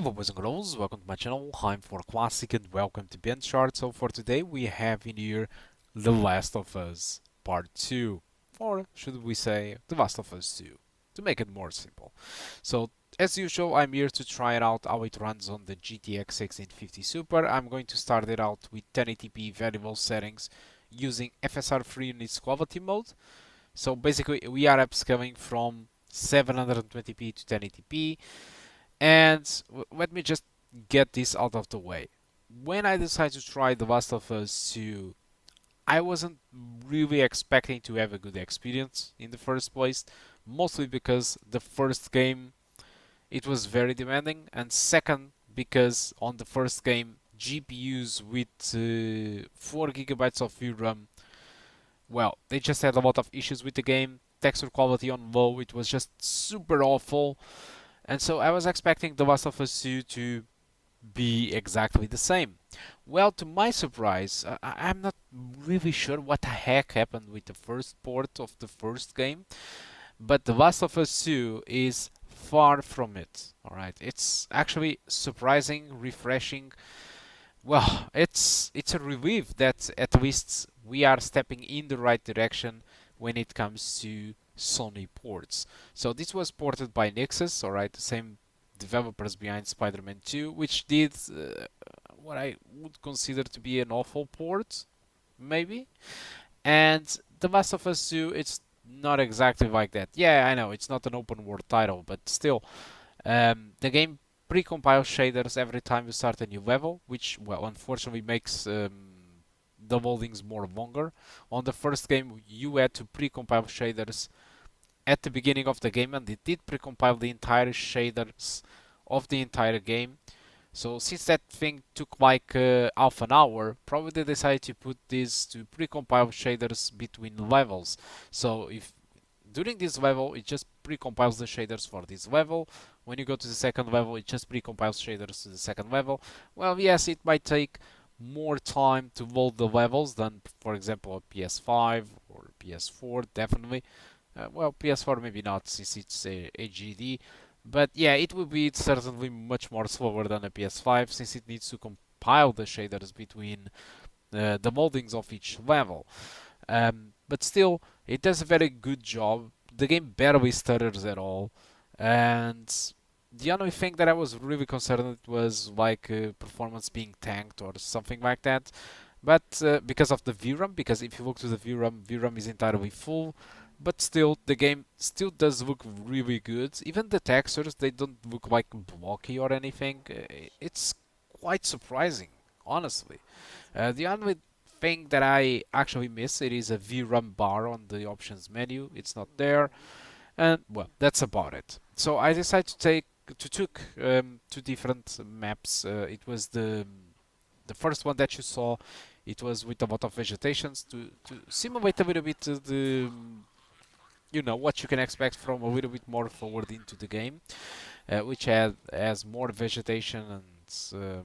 Hello boys and girls, welcome to my channel. I'm for Classic and welcome to BenchART. So for today we have in here The Last of Us Part 2, or should we say The Last of Us 2, to make it more simple. So as usual, I'm here to try it out how it runs on the GTX 1650 Super. I'm going to start it out with 1080p variable settings using FSR free in its quality mode. So basically we are upscaling from 720p to 1080p. And let me just get this out of the way. When I decided to try The Last of Us 2, I wasn't really expecting to have a good experience in the first place, mostly because the first game it was very demanding, and second because on the first game GPUs with 4 gigabytes of VRAM, well, they just had a lot of issues with the game. Texture quality on low, it was just super awful. And so I was expecting The Last of Us 2 to be exactly the same. Well, to my surprise, I'm not really sure what the heck happened with the first port of the first game, but The Last of Us 2 is far from it. Alright, it's actually surprising, refreshing. Well, it's a relief that at least we are stepping in the right direction when it comes to Sony ports. So this was ported by Nixxes, alright, the same developers behind Spider-Man 2, which did what I would consider to be an awful port, maybe. And The Last of Us 2, it's not exactly like that. Yeah, I know, it's not an open world title, but still, the game pre-compiles shaders every time you start a new level, which, well, unfortunately makes the loadings more longer. On the first game, you had to pre-compile shaders at the beginning of the game, and it did pre-compile the entire shaders of the entire game. So since that thing took like half an hour, probably they decided to put this to pre-compile shaders between levels. So if during this level it just pre-compiles the shaders for this level, when you go to the second level it just pre-compiles shaders to the second level. Well, yes, it might take more time to load the levels than, for example, a PS5 or PS4, definitely. Well, PS4 maybe not, since it's a HDD, but yeah, it will be certainly much more slower than a PS5, since it needs to compile the shaders between the moldings of each level. But still, it does a very good job. The game barely stutters at all, and the only thing that I was really concerned was like performance being tanked or something like that. But because of the VRAM, because if you look to the VRAM is entirely full. But still, the game still does look really good. Even the textures, they don't look like blocky or anything. It's quite surprising, honestly. The only thing that I actually miss it is a VRAM bar on the options menu. It's not there, and well, that's about it. So I decided to took two different maps. It was the first one that you saw. It was with a lot of vegetations to simulate a little bit the what you can expect from a little bit more forward into the game, which has more vegetation and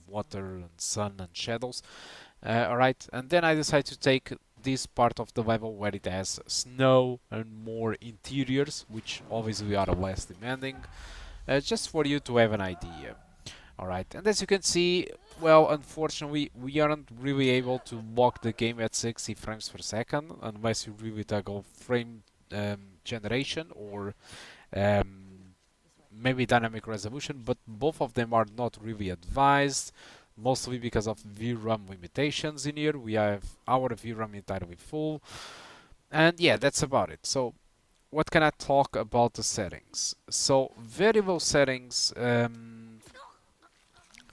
water and sun and shadows. Alright, and then I decided to take this part of the level where it has snow and more interiors, which obviously are less demanding, just for you to have an idea. Alright, and as you can see, well, unfortunately, we aren't really able to lock the game at 60 frames per second unless you really toggle frame generation or maybe dynamic resolution, but both of them are not really advised, mostly because of VRAM limitations in here. We have our VRAM entirely full, and yeah, that's about it. So what can I talk about the settings? So variable settings,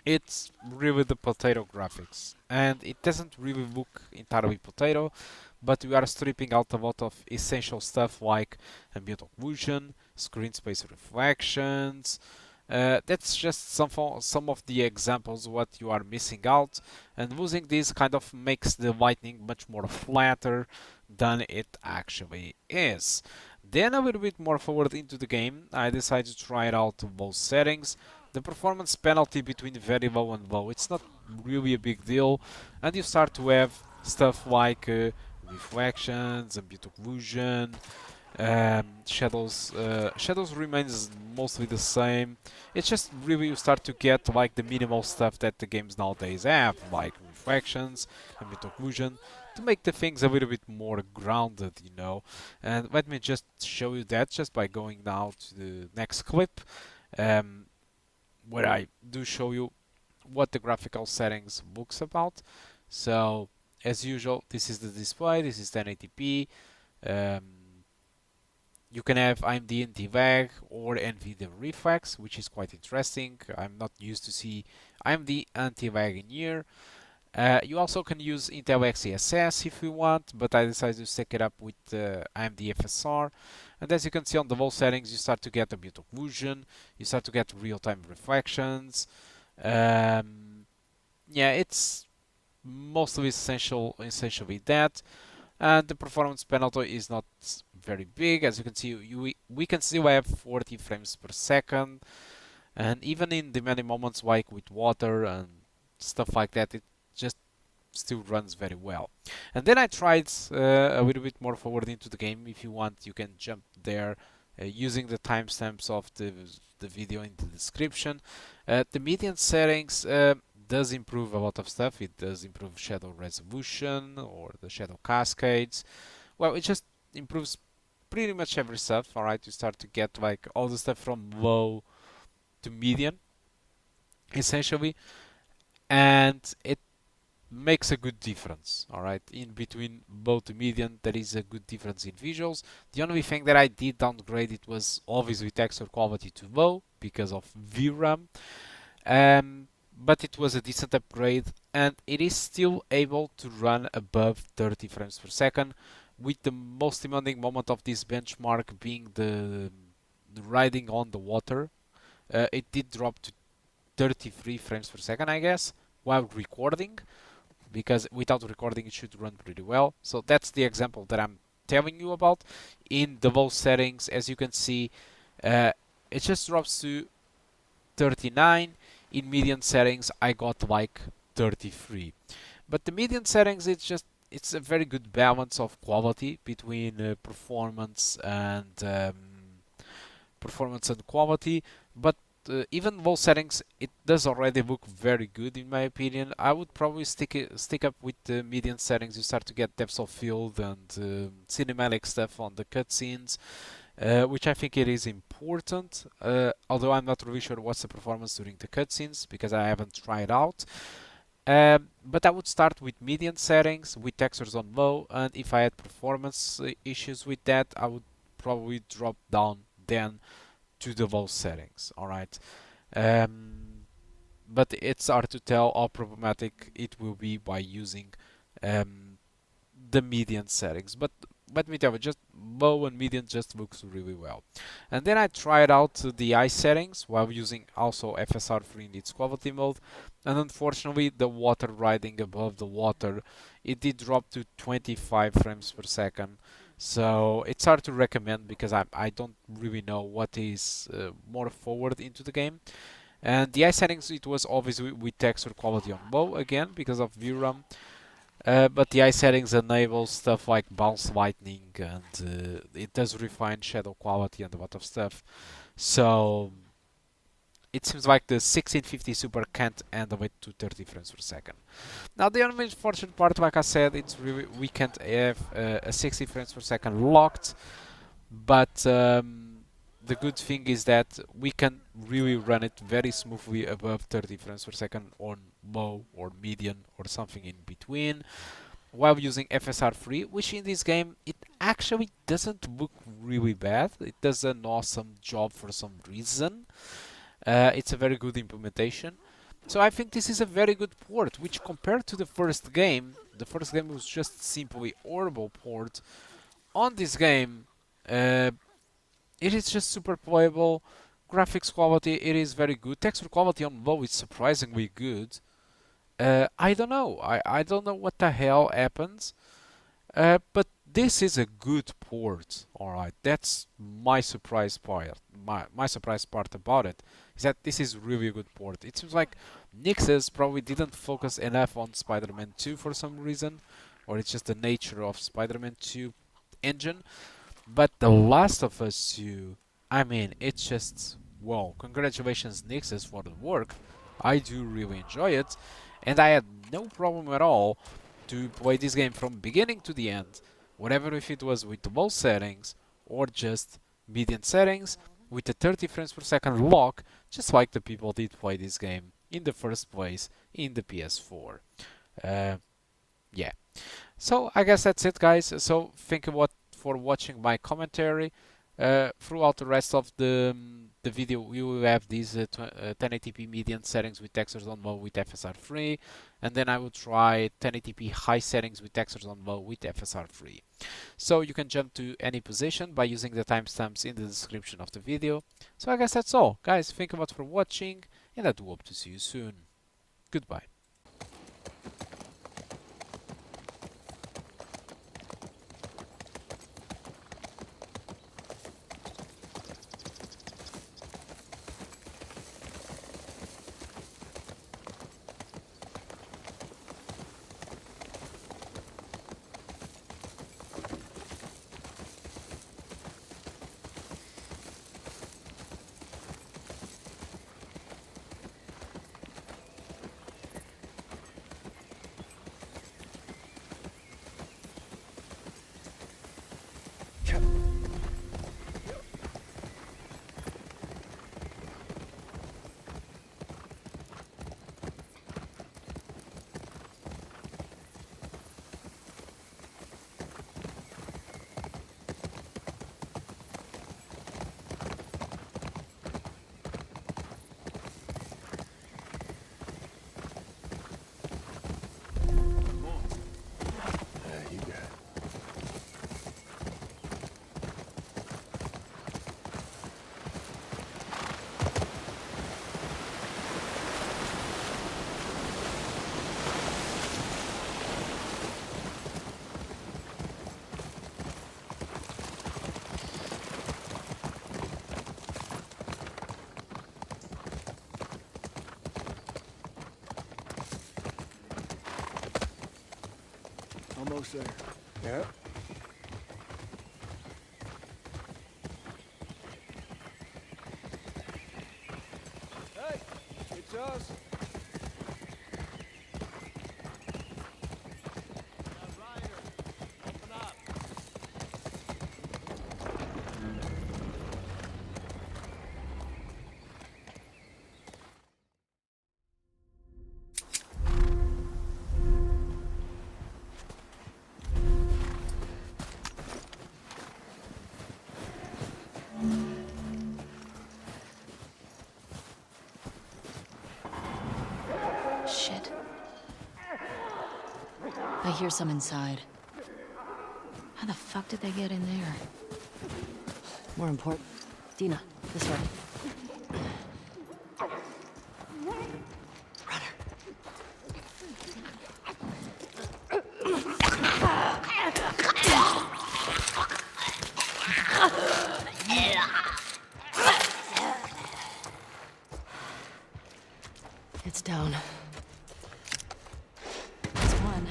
it's really the potato graphics, and it doesn't really look entirely potato, but we are stripping out a lot of essential stuff like ambient occlusion, screen space reflections. That's just some of the examples what you are missing out, and losing this kind of makes the lighting much more flatter than it actually is. Then a little bit more forward into the game, I decided to try it out both settings. The performance penalty between very low and low, it's not really a big deal, and you start to have stuff like reflections, ambient occlusion, Shadows remains mostly the same. It's just really you start to get like the minimal stuff that the games nowadays have, like reflections, ambient occlusion, to make the things a little bit more grounded, you know. And let me just show you that just by going now to the next clip, um, where I do show you what the graphical settings looks about. So as usual, this is the display. This is 1080p. Um, you can have AMD anti-lag or Nvidia reflex, which is quite interesting. I'm not used to see AMD anti-lag in here. You also can use Intel XeSS if you want, but I decided to stick it up with AMD FSR. And as you can see on the low settings, you start to get ambient occlusion, you start to get real-time reflections. Yeah, it's mostly essentially that. And the performance penalty is not very big. As you can see, we can still have 40 frames per second, and even in demanding moments like with water and stuff like that, it just still runs very well. And then I tried a little bit more forward into the game. If you want, you can jump there using the timestamps of the video in the description. The median settings does improve a lot of stuff. It does improve shadow resolution or the shadow cascades. Well, it just improves pretty much every stuff. All right, you start to get like all the stuff from low to median, essentially, and it makes a good difference. All right, in between low to median, there is a good difference in visuals. The only thing that I did downgrade it was obviously texture quality to low because of VRAM. But it was a decent upgrade, and it is still able to run above 30 frames per second, with the most demanding moment of this benchmark being the riding on the water. It did drop to 33 frames per second, I guess, while recording, because without recording it should run pretty well. So that's the example that I'm telling you about. In the low settings, as you can see, it just drops to 39. In median settings I got like 33. But the median settings, it's a very good balance of quality between performance and quality. But even low settings, it does already look very good in my opinion. I would probably stick up with the median settings. You start to get depth of field and cinematic stuff on the cutscenes, which I think it is important. Although I'm not really sure what's the performance during the cutscenes because I haven't tried out. But I would start with median settings with textures on low, and if I had performance issues with that, I would probably drop down then to the low settings. All right. But it's hard to tell how problematic it will be by using um, the median settings. But let me tell you, just low and median just looks really well. And then I tried out the eye settings while using also FSR3 in its quality mode, and unfortunately the water riding above the water, it did drop to 25 frames per second. So it's hard to recommend because I don't really know what is more forward into the game. And the eye settings, it was obviously with texture quality on low again because of VRAM. But the eye settings enable stuff like bounce lightning, and it does refine shadow quality and a lot of stuff. So it seems like the 1650 Super can't handle it to 30 frames per second. Now the only unfortunate part, like I said, it's really we can't have a 60 frames per second locked, but the good thing is that we can really run it very smoothly above 30 frames per second on low or medium or something in between while using FSR3, which in this game it actually doesn't look really bad. It does an awesome job for some reason. It's a very good implementation. So I think this is a very good port, which compared to the first game was just simply horrible port. On this game, it is just super playable. Graphics quality, it is very good. Texture quality on low is surprisingly good. I don't know. I don't know what the hell happens. But this is a good port. Alright, that's my surprise part. My surprise part about it is that this is really a good port. It seems like Nixes probably didn't focus enough on Spider-Man 2 for some reason, or it's just the nature of Spider-Man 2 engine. But The Last of Us 2, I mean, it's just, well, congratulations Nixes for the work. I do really enjoy it, and I had no problem at all to play this game from beginning to the end, whatever if it was with low settings or just medium settings with the 30 frames per second lock, just like the people did play this game in the first place in the PS4. Yeah. So I guess that's it, guys. So thank you for watching my commentary. Throughout the rest of the video, we will have these 1080p median settings with textures on low with FSR3, and then I will try 1080p high settings with textures on low with FSR3. So you can jump to any position by using the timestamps in the description of the video. So I guess that's all, guys. Thank you much for watching, and I do hope to see you soon. Goodbye. Almost there. Yeah. Hey, it's us. Ryder, open up. Shit. I hear some inside. How the fuck did they get in there? More important. Dina, this way. Runner. It's down. It's one.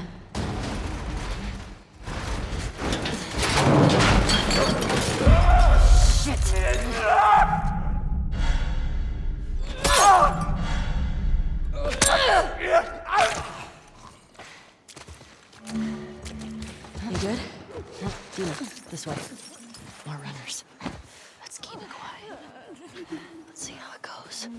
You good? Dina, this way. More runners. Let's keep it quiet. Let's see how it goes.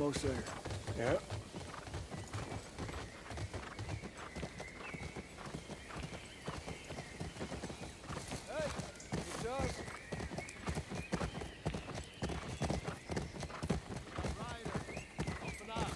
Almost there. Yep. Hey, it's us. Ryder, open up.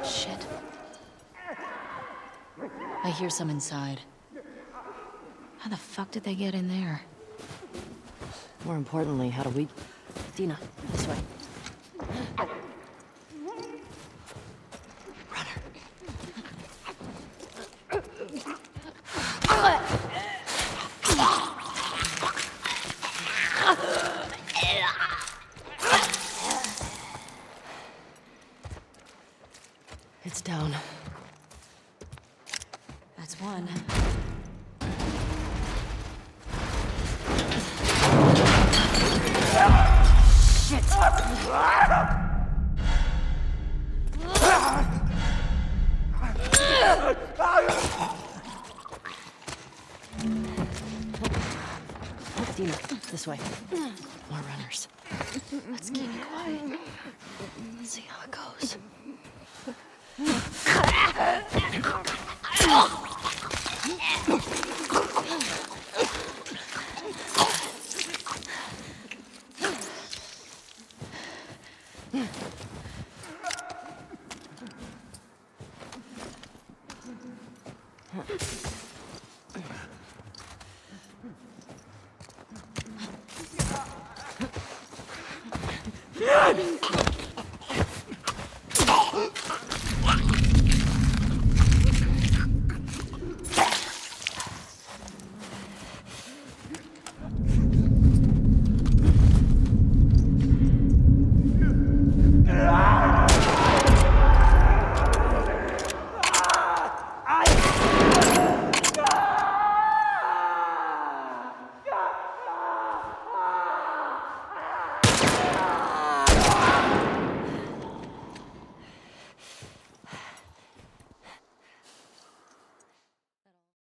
Shit. I hear some inside. How the fuck did they get in there? More importantly, how do we... Dina, this way. Runner. It's down. That's one. Shit! Dina, this way. More runners. Let's keep it quiet. Let's see how it goes.